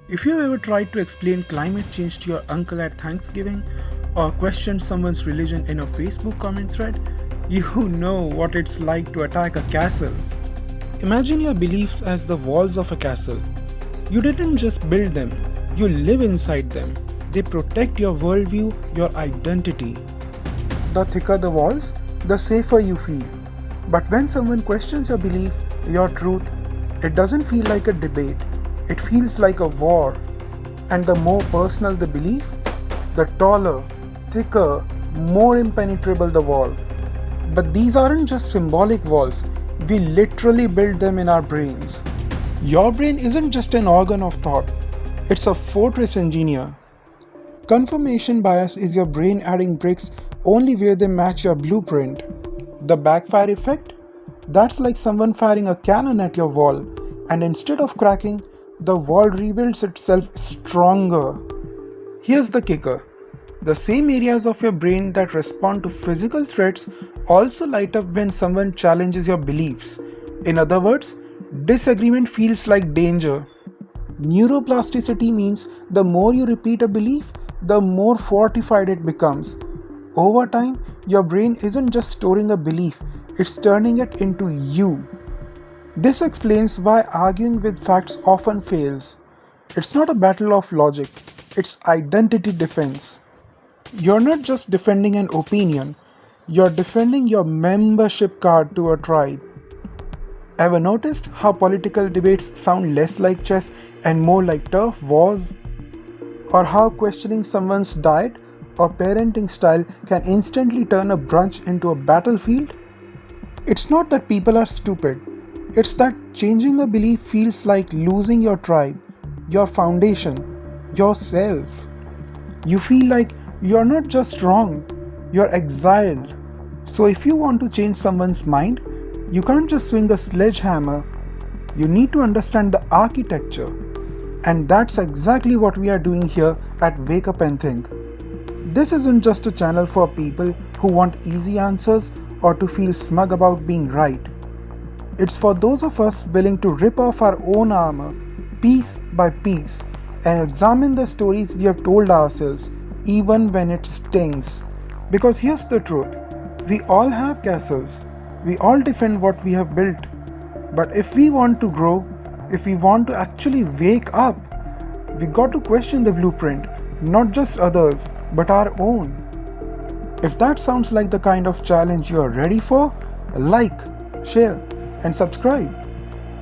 If you ever tried to explain climate change to your uncle at Thanksgiving or questioned someone's religion in a Facebook comment thread, you know what it's like to attack a castle. Imagine your beliefs as the walls of a castle. You didn't just build them, you live inside them. They protect your worldview, your identity. The thicker the walls, the safer you feel. But when someone questions your belief, your truth, it doesn't feel like a debate. It feels like a war. And the more personal the belief, the taller, thicker, more impenetrable the wall. But these aren't just symbolic walls, we literally build them in our brains. Your brain isn't just an organ of thought, it's a fortress engineer. Confirmation bias is your brain adding bricks only where they match your blueprint. The backfire effect? That's like someone firing a cannon at your wall, and instead of cracking, the wall rebuilds itself stronger. Here's the kicker: the same areas of your brain that respond to physical threats also light up when someone challenges your beliefs. In other words, disagreement feels like danger. Neuroplasticity means the more you repeat a belief, the more fortified it becomes. Over time, your brain isn't just storing a belief, it's turning it into you. This explains why arguing with facts often fails. It's not a battle of logic, it's identity defense. You're not just defending an opinion, you're defending your membership card to a tribe. Ever noticed how political debates sound less like chess and more like turf wars? Or how questioning someone's diet or parenting style can instantly turn a brunch into a battlefield? It's not that people are stupid, it's that changing a belief feels like losing your tribe, your foundation, yourself. You feel like you're not just wrong, you're exiled. So if you want to change someone's mind, you can't just swing a sledgehammer. You need to understand the architecture. And that's exactly what we are doing here at Wake Up and Think. This isn't just a channel for people who want easy answers or to feel smug about being right. It's for those of us willing to rip off our own armor, piece by piece, and examine the stories we have told ourselves, even when it stings. Because here's the truth: we all have castles, we all defend what we have built. But if we want to grow, if we want to actually wake up, we got to question the blueprint, not just others, but our own. If that sounds like the kind of challenge you are ready for, like, share, and subscribe.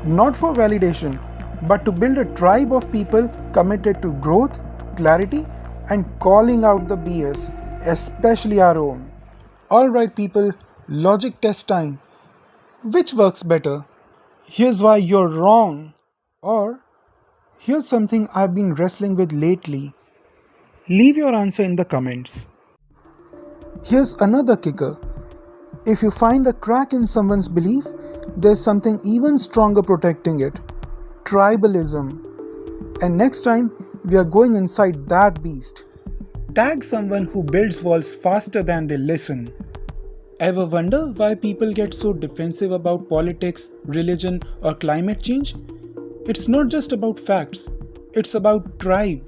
Not for validation, but to build a tribe of people committed to growth, clarity, and calling out the BS, especially our own. Alright, people, logic test time. Which works better? Here's why you're wrong. Or, here's something I've been wrestling with lately. Leave your answer in the comments. Here's another kicker. If you find a crack in someone's belief, there's something even stronger protecting it: tribalism. And next time, we are going inside that beast. Tag someone who builds walls faster than they listen. Ever wonder why people get so defensive about politics, religion, or climate change? It's not just about facts, it's about tribe.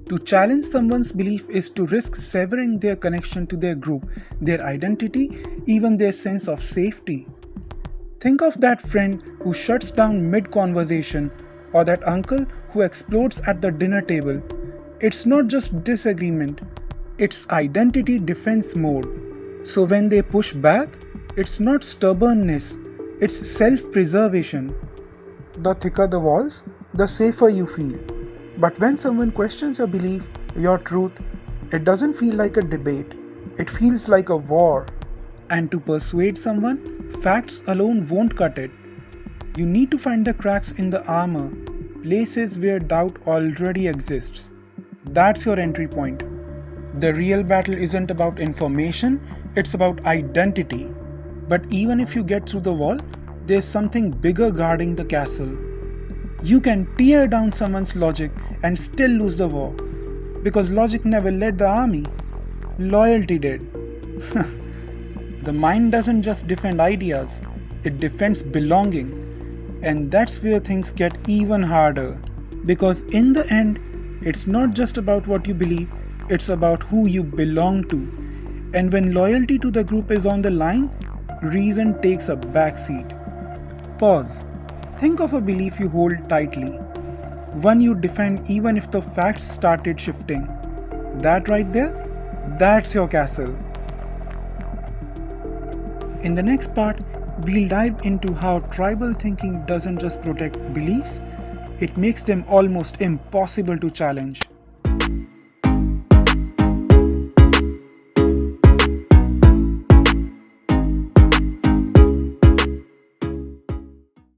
To challenge someone's belief is to risk severing their connection to their group, their identity, even their sense of safety. Think of that friend who shuts down mid conversation, or that uncle who explodes at the dinner table. It's not just disagreement, it's identity defense mode. So when they push back, it's not stubbornness, it's self preservation. The thicker the walls, the safer you feel. But when someone questions your belief, your truth, it doesn't feel like a debate, it feels like a war. And to persuade someone, facts alone won't cut it. You need to find the cracks in the armor, places where doubt already exists. That's your entry point. The real battle isn't about information, it's about identity. But even if you get through the wall, there's something bigger guarding the castle. You can tear down someone's logic and still lose the war. Because logic never led the army, loyalty did. The mind doesn't just defend ideas, it defends belonging. And that's where things get even harder. Because in the end, it's not just about what you believe, it's about who you belong to. And when loyalty to the group is on the line, reason takes a backseat. Pause. Think of a belief you hold tightly, one you defend even if the facts started shifting. That right there? That's your castle. In the next part, we'll dive into how tribal thinking doesn't just protect beliefs, it makes them almost impossible to challenge.